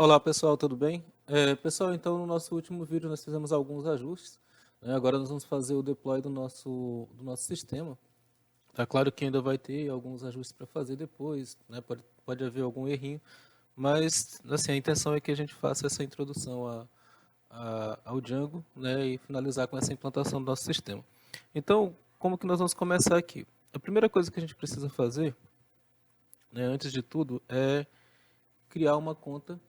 Olá pessoal, tudo bem? Pessoal, então no nosso último vídeo nós fizemos alguns ajustes, né? Agora nós vamos fazer o deploy do nosso sistema. Tá claro que ainda vai ter alguns ajustes para fazer depois, né? Pode haver algum errinho, mas assim, a intenção é que a gente faça essa introdução ao Django, né? E finalizar com essa implantação do nosso sistema. Então, como que nós vamos começar aqui? A primeira coisa que a gente precisa fazer, né, antes de tudo, é criar uma conta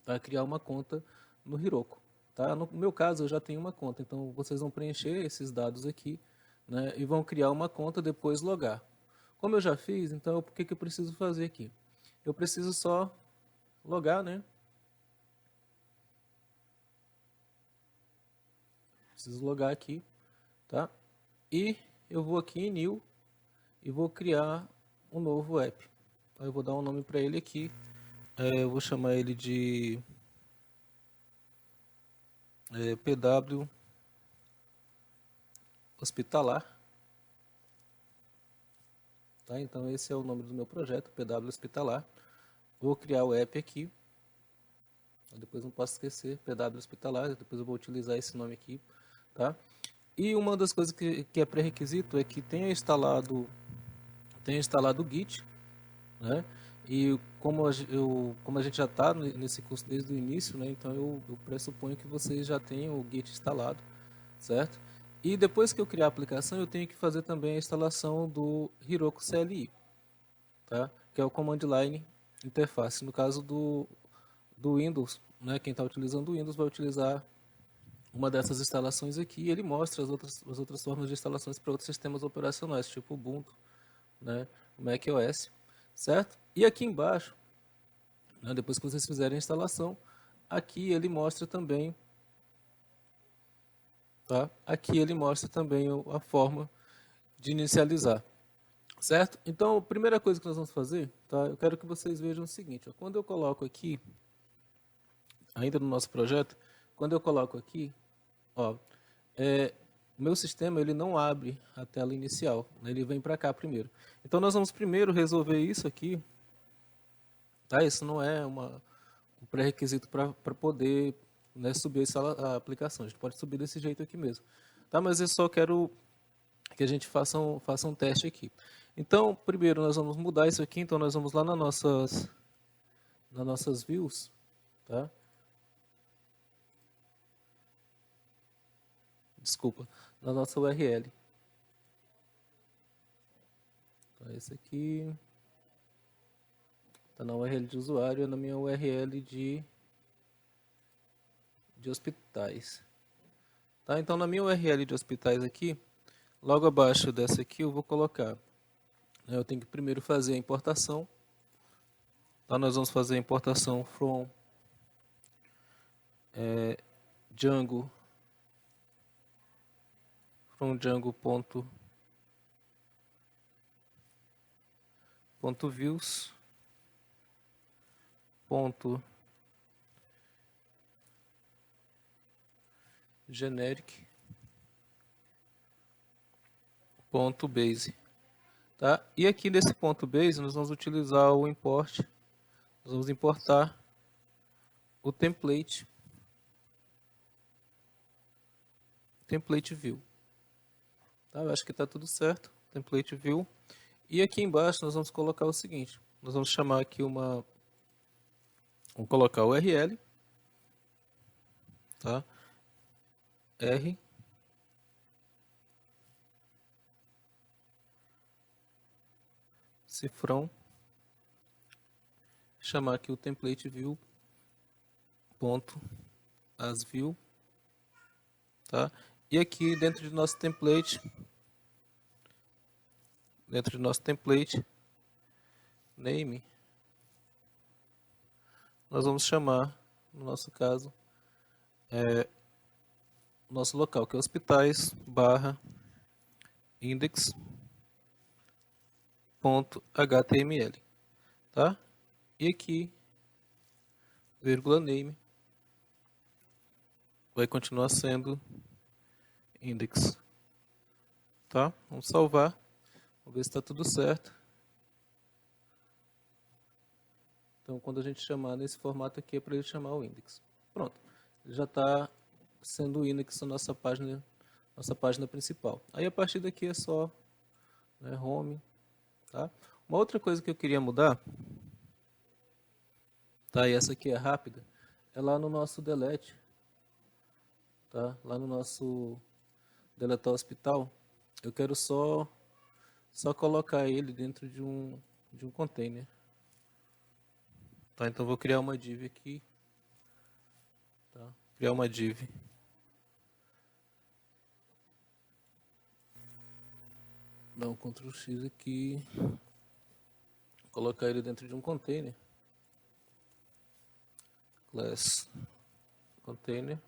para criar uma conta no Heroku. Tá? No meu caso, eu já tenho uma conta, então vocês vão preencher esses dados aqui, né, e vão criar uma conta, depois logar. Como eu já fiz, então o que eu preciso fazer aqui? Eu preciso só logar, né? Preciso logar aqui, tá? E eu vou aqui em New e vou criar um novo app. Então, eu vou dar um nome para ele aqui. Eu vou chamar ele de PW Hospitalar. Tá? Então esse é o nome do meu projeto, PW Hospitalar. Vou criar o app aqui. Depois não posso esquecer, PW Hospitalar. Depois eu vou utilizar esse nome aqui. Tá? E uma das coisas que é pré-requisito é que tenha instalado o Git. Né? E como a gente já está nesse curso desde o início, né? Então eu pressuponho que vocês já tenham o Git instalado, certo? E depois que eu criar a aplicação, eu tenho que fazer também a instalação do Heroku CLI, tá? Que é o Command Line Interface. No caso do Windows, né? Quem está utilizando o Windows vai utilizar uma dessas instalações aqui. E ele mostra as outras formas de instalações para outros sistemas operacionais, tipo Ubuntu, né? macOS, certo? E aqui embaixo, né? Depois que vocês fizerem a instalação, aqui ele mostra também, tá? Aqui ele mostra também a forma de inicializar. Certo? Então, a primeira coisa que nós vamos fazer, tá? Eu quero que vocês vejam o seguinte, ó, quando eu coloco aqui, ainda no nosso projeto, quando eu coloco aqui, ó, o meu sistema ele não abre a tela inicial, né? Ele vem para cá primeiro. Então, nós vamos primeiro resolver isso aqui, tá? Isso não é um pré-requisito para poder, né, subir a aplicação. A gente pode subir desse jeito aqui mesmo, tá? Mas eu só quero que a gente faça um teste aqui. Então, primeiro nós vamos mudar isso aqui, então nós vamos lá nas nossas views, tá? Desculpa, na nossa URL. Então, esse aqui está na URL de usuário, é na minha URL de hospitais. Tá? Então, na minha URL de hospitais aqui, logo abaixo dessa aqui eu vou colocar, né, eu tenho que primeiro fazer a importação. Então, nós vamos fazer a importação from Django Django.views generic ponto base, tá? E aqui nesse ponto base nós vamos utilizar o import, nós vamos importar o template view, tá? Eu acho que está tudo certo, template view. E aqui embaixo nós vamos colocar o seguinte, nós vamos chamar aqui vamos colocar o URL, tá? R cifrão, chamar aqui o template view ponto as view, tá? E aqui dentro do nosso template name, nós vamos chamar, no nosso caso, o nosso local, que é hospitais barra index.html, tá? E aqui, vírgula name, vai continuar sendo index, tá? Vamos salvar, vamos ver se está tudo certo. Então, quando a gente chamar nesse formato aqui, é para ele chamar o index. Pronto, ele já está sendo o index na nossa página principal. Aí, a partir daqui é só, né, home, tá? Uma outra coisa que eu queria mudar, tá? E essa aqui é rápida, é lá no nosso delete, tá? Lá no nosso deletar hospital, eu quero só colocar ele dentro de um container. Tá, então vou criar uma div aqui. Tá? Criar uma div. Dar um Ctrl X aqui. Colocar ele dentro de um container. Class container.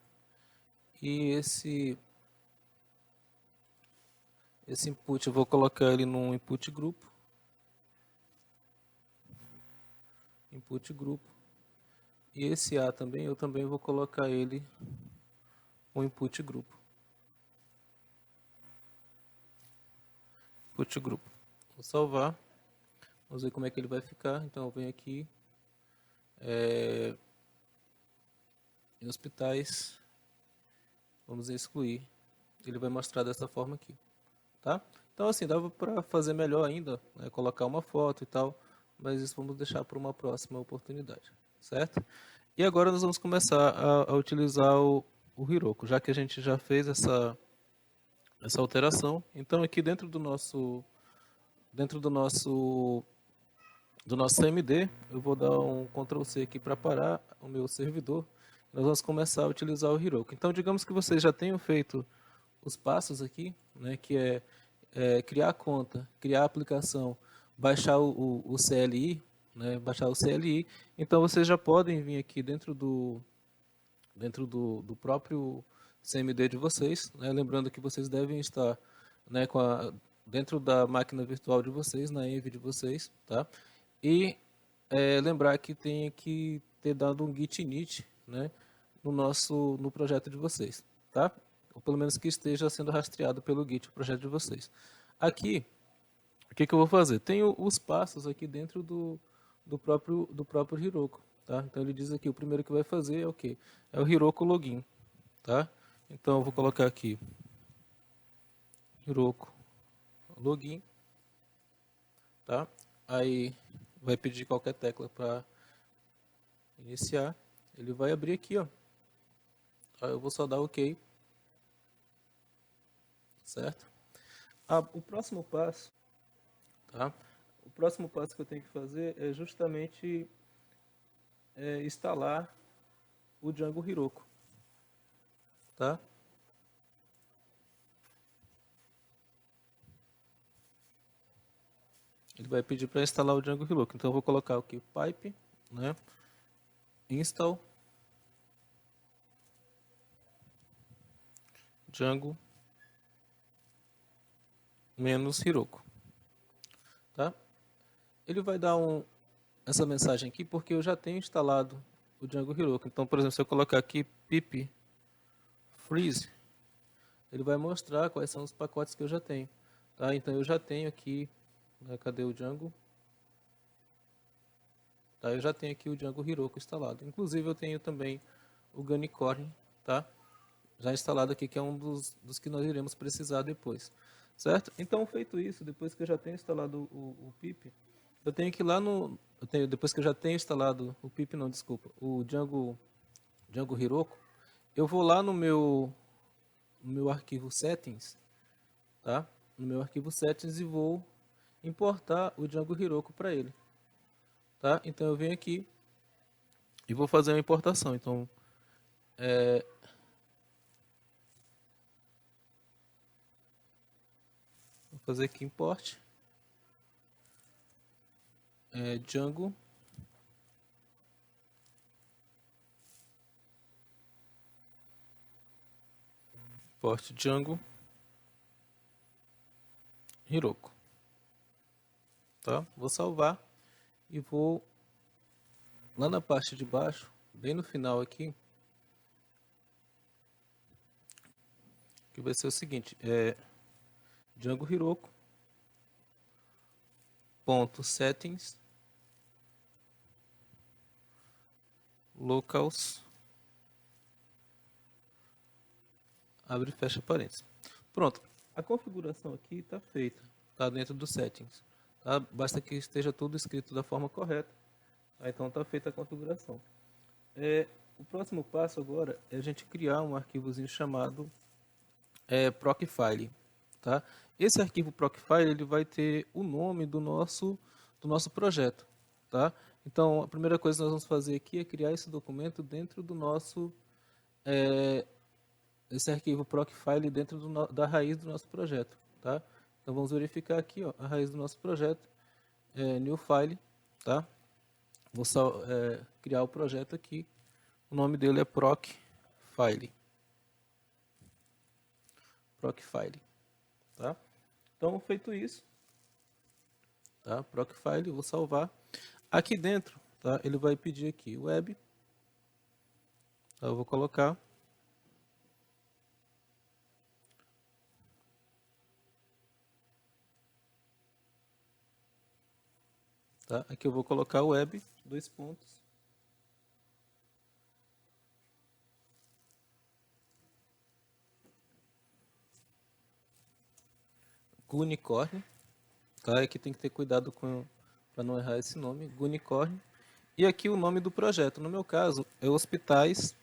E esse input eu vou colocar ele num input grupo. Input grupo. E esse A também, eu também vou colocar ele no input grupo. Input grupo. Vou salvar. Vamos ver como é que ele vai ficar. Então eu venho aqui em hospitais. Vamos excluir. Ele vai mostrar dessa forma aqui. Tá? Então assim, dava para fazer melhor ainda, né? Colocar uma foto e tal, mas isso vamos deixar para uma próxima oportunidade, certo? E agora nós vamos começar a utilizar o Heroku, já que a gente já fez essa alteração. Então aqui dentro do nosso CMD, eu vou dar um Ctrl C aqui para parar o meu servidor. Nós vamos começar a utilizar o Heroku. Então digamos que vocês já tenham feito os passos aqui, né, que é criar a conta, criar a aplicação, baixar o CLI, né, baixar o CLI. Então vocês já podem vir aqui dentro do próprio CMD de vocês, né, lembrando que vocês devem estar, né, dentro da máquina virtual de vocês, na env de vocês, tá? E lembrar que tem que ter dado um git init, né, no projeto de vocês, tá? Ou pelo menos que esteja sendo rastreado pelo Git, o projeto de vocês. Aqui, o que eu vou fazer? Tem os passos aqui dentro do próprio Heroku. Tá? Então ele diz aqui, o primeiro que vai fazer é o quê? É o Heroku Login. Tá? Então eu vou colocar aqui Heroku Login. Tá? Aí vai pedir qualquer tecla para iniciar. Ele vai abrir aqui, ó. Aí eu vou só dar OK. Certo? O próximo passo, tá? O próximo passo que eu tenho que fazer é justamente instalar o Django Heroku, tá? Ele vai pedir para instalar o Django Heroku, então eu vou colocar aqui pipe, né? Install Django -Heroku, tá? Ele vai dar essa mensagem aqui porque eu já tenho instalado o Django Heroku. Então, por exemplo, se eu colocar aqui pip freeze, ele vai mostrar quais são os pacotes que eu já tenho, tá? Então eu já tenho aqui, né, cadê o Django? Tá, eu já tenho aqui o Django Heroku instalado. Inclusive eu tenho também o Ganicorn, tá? Já instalado aqui, que é um dos que nós iremos precisar depois. Certo? Então, feito isso, depois que eu já tenho instalado o pip, eu tenho que ir lá depois que eu já tenho instalado o pip, não, desculpa, o Django Heroku, eu vou lá no meu arquivo settings, tá? No meu arquivo settings e vou importar o Django Heroku para ele, tá? Então eu venho aqui e vou fazer uma importação. Então, vou fazer aqui import Django Heroku, tá? Vou salvar e vou lá na parte de baixo, bem no final aqui, que vai ser o seguinte, Django Heroku .settings locals, abre e fecha parênteses. Pronto, a configuração aqui está feita, está dentro dos settings. Tá? Basta que esteja tudo escrito da forma correta. Tá? Então está feita a configuração. O próximo passo agora é a gente criar um arquivozinho chamado Procfile. Tá? Esse arquivo Procfile ele vai ter o nome do nosso projeto. Tá? Então a primeira coisa que nós vamos fazer aqui é criar esse documento dentro do nosso esse arquivo Procfile dentro da raiz do nosso projeto. Tá? Então vamos verificar aqui, ó, a raiz do nosso projeto, New File. Tá? Vou só criar o projeto aqui. O nome dele é Procfile. Procfile. Tá? Então, feito isso, tá? Procfile, vou salvar. Aqui dentro, tá? Ele vai pedir aqui web. Tá? Eu vou colocar. Tá? Aqui eu vou colocar web, 2 pontos. Gunicorn, tá? Aqui tem que ter cuidado para não errar esse nome, Gunicorn. E aqui o nome do projeto, no meu caso, é hospitais,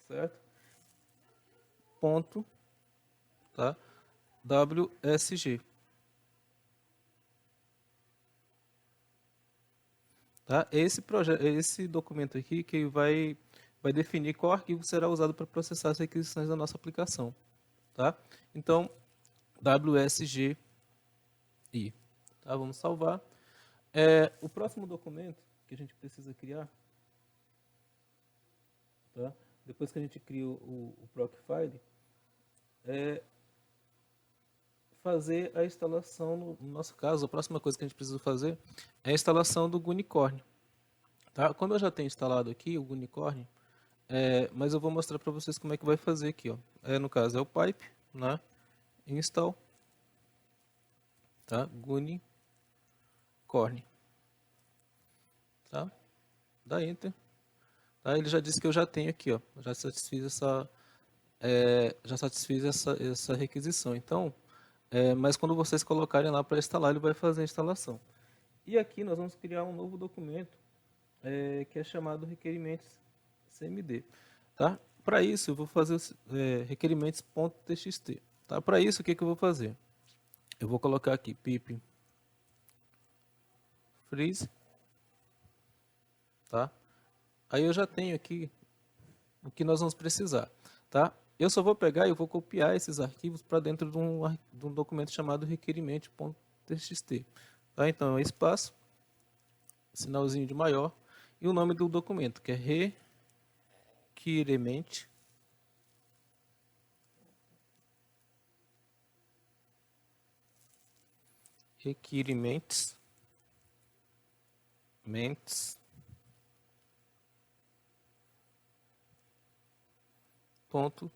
certo? Ponto, tá? WSG. Tá? Esse documento aqui que vai definir qual arquivo será usado para processar as requisições da nossa aplicação. Tá? Então, WSGI. Tá? Vamos salvar. O próximo documento que a gente precisa criar, tá? Depois que a gente cria o Procfile, é fazer a instalação, no nosso caso, a próxima coisa que a gente precisa fazer é a instalação do Gunicorn. Tá? Como eu já tenho instalado aqui o Gunicorn, mas eu vou mostrar para vocês como é que vai fazer aqui. Ó. No caso é o pipe, né? Install, tá? Gunicorn. Tá? Dá Enter. Tá? Ele já disse que eu já tenho aqui, ó. Já satisfiz essa requisição. Então, mas quando vocês colocarem lá para instalar, ele vai fazer a instalação. E aqui nós vamos criar um novo documento que é chamado requerimentos CMD. Tá? Para isso, eu vou fazer requerimentos.txt. Tá? Para isso, o que eu vou fazer? Eu vou colocar aqui pip freeze. Tá? Aí eu já tenho aqui o que nós vamos precisar. Tá? Eu só vou pegar e vou copiar esses arquivos para dentro de um documento chamado requerimento.txt. Tá? Então, é espaço, sinalzinho de maior, e o nome do documento, que é requerimento. Requerimentos.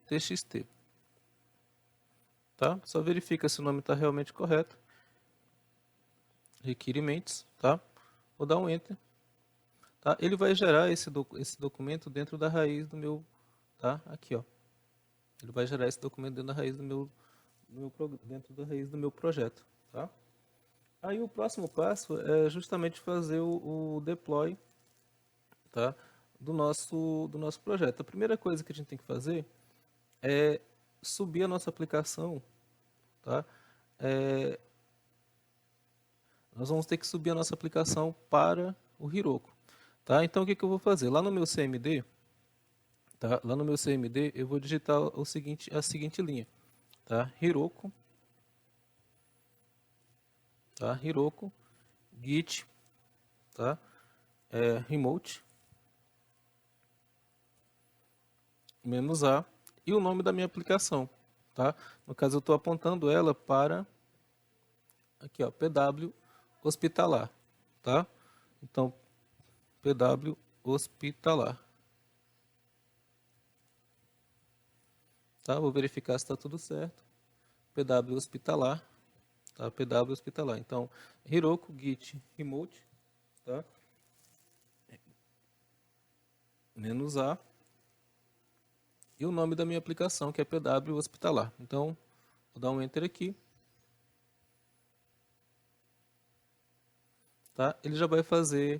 .txt. Tá? Só verifica se o nome está realmente correto. Requerimentos, tá? Vou dar um Enter. Tá? Ele vai gerar esse documento dentro da raiz do meu, tá? Aqui, ó. Ele vai gerar esse documento dentro da raiz do meu projeto, tá? Aí o próximo passo é justamente fazer o deploy, tá? do nosso projeto. A primeira coisa que a gente tem que fazer é subir a nossa aplicação, tá? Nós vamos ter que subir a nossa aplicação para o Heroku, tá? Então o que eu vou fazer? Lá no meu CMD, tá? Lá no meu CMD eu vou digitar a seguinte linha, tá? Heroku, tá? Heroku git, tá? Remote -a e o nome da minha aplicação, tá? No caso eu estou apontando ela para aqui, ó, PW hospitalar, tá? Então PW hospitalar, tá? Vou verificar se está tudo certo. PW hospitalar, tá? PW hospitalar. Então Heroku git remote, tá? -A, e o nome da minha aplicação, que é PW Hospitalar. Então, vou dar um Enter aqui. Tá? Ele já vai fazer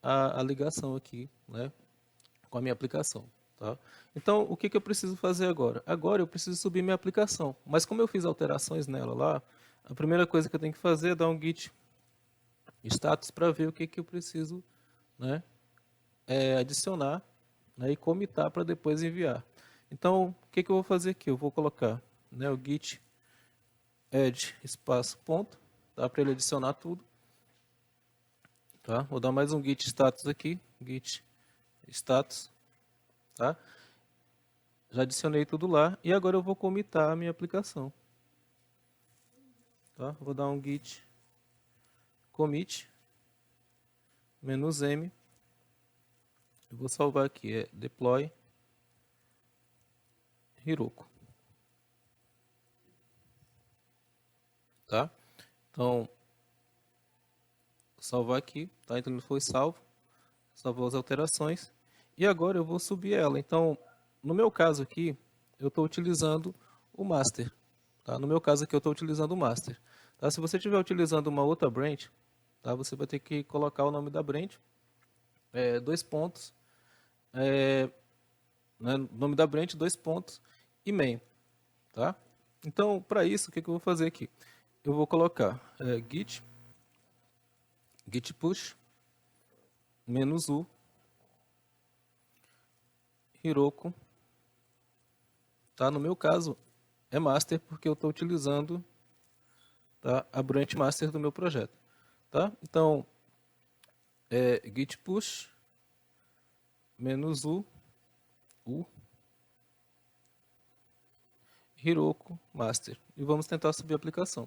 a ligação aqui, né, com a minha aplicação. Tá? Então, o que eu preciso fazer agora? Agora eu preciso subir minha aplicação. Mas como eu fiz alterações nela lá, a primeira coisa que eu tenho que fazer é dar um git status para ver o que eu preciso, né, adicionar, né, e comitar para depois enviar. Então, o que eu vou fazer aqui? Eu vou colocar, né, o git add espaço ponto, tá, para ele adicionar tudo. Tá? Vou dar mais um git status aqui, git status, tá? Já adicionei tudo lá e agora eu vou comitar a minha aplicação. Tá? Vou dar um git commit "-m". Eu vou salvar aqui, é deploy Heroku. Tá? Então, salvar aqui, tá? Então ele foi salvo, salvou as alterações e agora eu vou subir ela. Então, no meu caso aqui, eu estou utilizando o master. Tá? No meu caso aqui, eu estou utilizando o master. Tá? Se você estiver utilizando uma outra branch, tá? Você vai ter que colocar o nome da branch, dois pontos, né? Nome da branch, dois pontos e main. Tá? Então, para isso, o que eu vou fazer aqui? Eu vou colocar git push -u Heroku. Tá? No meu caso, é master porque eu estou utilizando, tá, a branch master do meu projeto. Tá? Então, git push -u Heroku master. E vamos tentar subir a aplicação.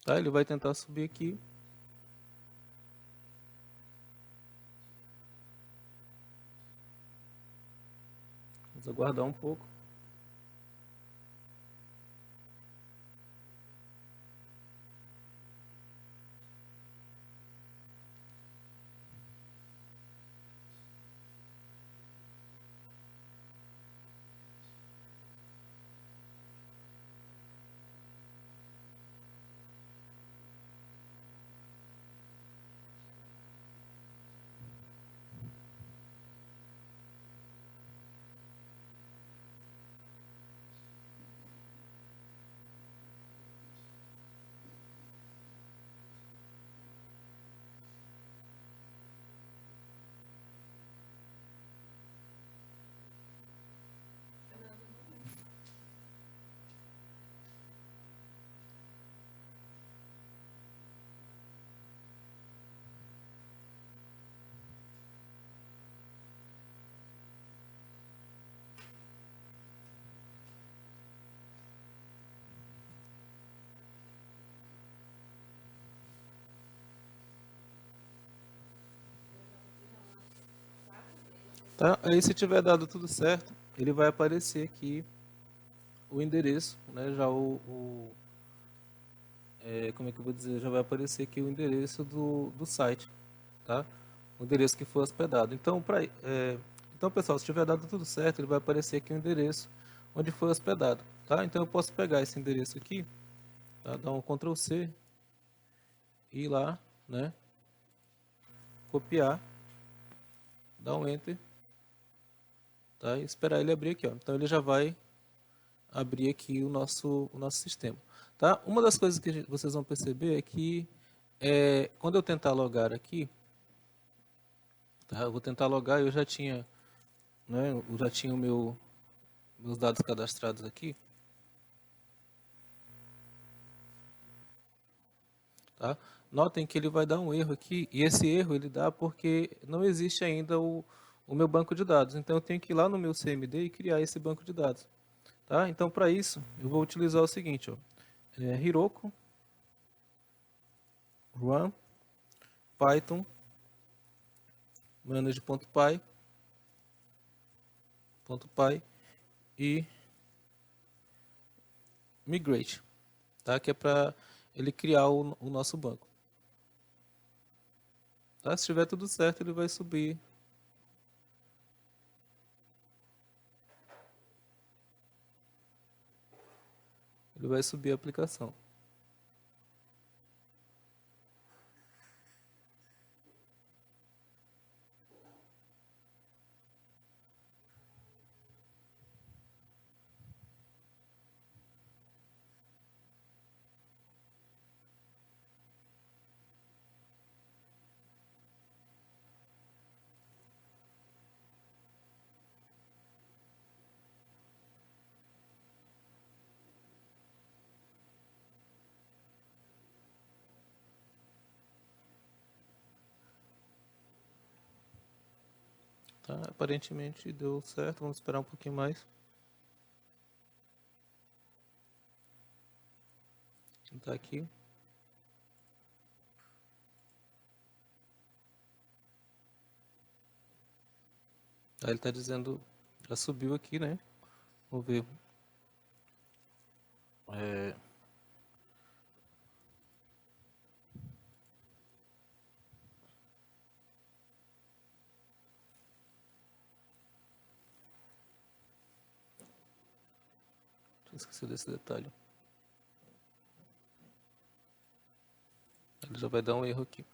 Tá? Ele vai tentar subir aqui. Vamos aguardar um pouco. Tá? Aí se tiver dado tudo certo, ele vai aparecer aqui o endereço, né? Já como é que eu vou dizer? Já vai aparecer aqui o endereço do site, tá? O endereço que foi hospedado. Então, então, pessoal, se tiver dado tudo certo, ele vai aparecer aqui o endereço onde foi hospedado, tá? Então eu posso pegar esse endereço aqui, tá? Dar um Ctrl C, ir lá, né? Copiar, dar um Enter, tá? E esperar ele abrir aqui, ó. Então ele já vai abrir aqui o nosso sistema, tá? Uma das coisas que vocês vão perceber é que quando eu tentar logar aqui, tá? Eu vou tentar logar, eu já tinha, né? Eu já tinha meus dados cadastrados aqui, tá? Notem que ele vai dar um erro aqui, e esse erro ele dá porque não existe ainda o meu banco de dados. Então eu tenho que ir lá no meu CMD e criar esse banco de dados. Tá? Então, para isso, eu vou utilizar o seguinte, ó, Heroku, run, python, manage.py, e migrate, tá? Que é para ele criar o nosso banco. Tá? Se estiver tudo certo, ele vai subir. Ele vai subir a aplicação. Tá? Aparentemente deu certo. Vamos esperar um pouquinho mais. Tá aqui. Aí ele está dizendo, já subiu aqui, né? Vamos ver. É, esqueci desse detalhe. Ele já vai dar um erro aqui.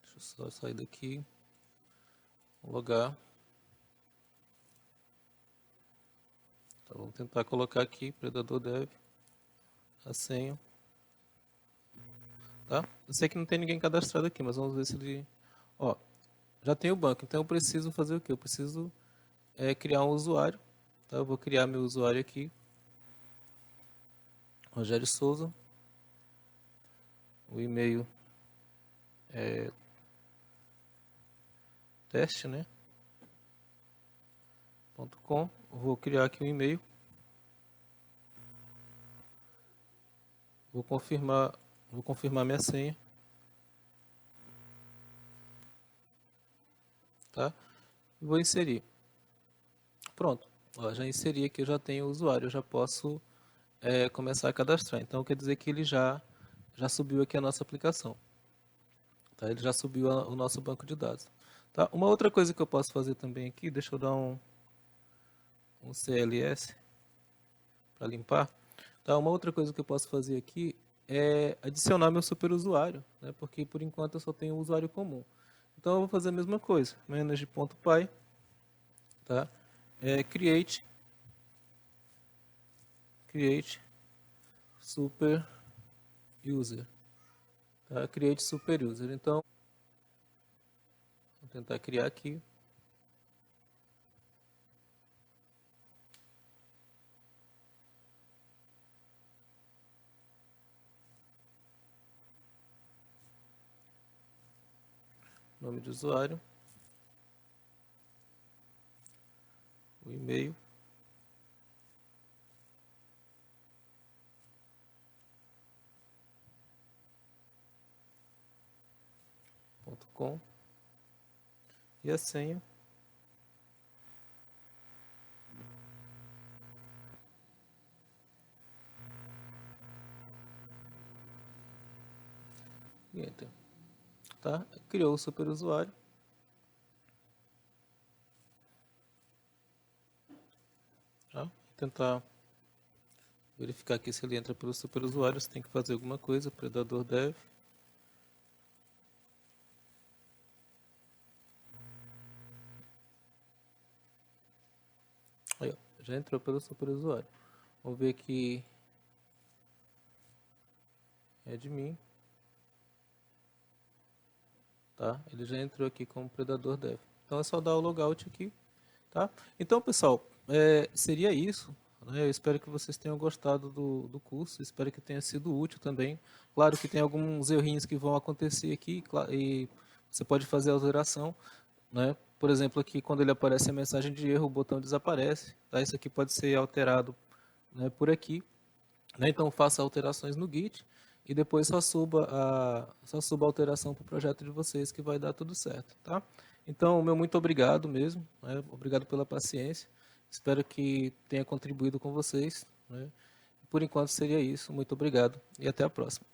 Deixa eu só sair daqui. Logar. Então, vamos tentar colocar aqui, predador dev, a senha. Tá? Eu sei que não tem ninguém cadastrado aqui, mas vamos ver se ele... Ó, já tem o banco, então eu preciso fazer o quê? Eu preciso criar um usuário. Tá? Eu vou criar meu usuário aqui. Rogério Souza. O e-mail é teste, né? .com. Vou criar aqui um e-mail. Vou confirmar minha senha. Tá? E vou inserir. Pronto. Ó, já inseri aqui, eu já tenho o usuário, eu já posso começar a cadastrar. Então quer dizer que ele já subiu aqui a nossa aplicação. Tá? Ele já subiu o nosso banco de dados. Tá? Uma outra coisa que eu posso fazer também aqui, deixa eu dar um CLS para limpar. Tá? Uma outra coisa que eu posso fazer aqui é adicionar meu superusuário, né? Porque por enquanto eu só tenho um usuário comum. Então eu vou fazer a mesma coisa, manage.py, tá? Create super user, tá? Create super user. Então vou tentar criar aqui. Nome de usuário, o e-mail, .com e a senha. E enter. Tá? Criou o superusuário. Tá? Tentar verificar aqui se ele entra pelo superusuário. Você tem que fazer alguma coisa. Predador dev. Aí, ó, já entrou pelo superusuário. Vamos ver aqui. Admin. Tá? Ele já entrou aqui como predador dev. Então é só dar o logout aqui. Tá? Então, pessoal, seria isso. Né? Eu espero que vocês tenham gostado do curso. Espero que tenha sido útil também. Claro que tem alguns errinhos que vão acontecer aqui e você pode fazer a alteração. Né? Por exemplo, aqui quando ele aparece a mensagem de erro, o botão desaparece. Tá? Isso aqui pode ser alterado, né, por aqui. Né? Então faça alterações no Git e depois só suba a alteração para o projeto de vocês que vai dar tudo certo. Tá? Então, meu muito obrigado mesmo. Né? Obrigado pela paciência. Espero que tenha contribuído com vocês. Né? Por enquanto seria isso. Muito obrigado e até a próxima.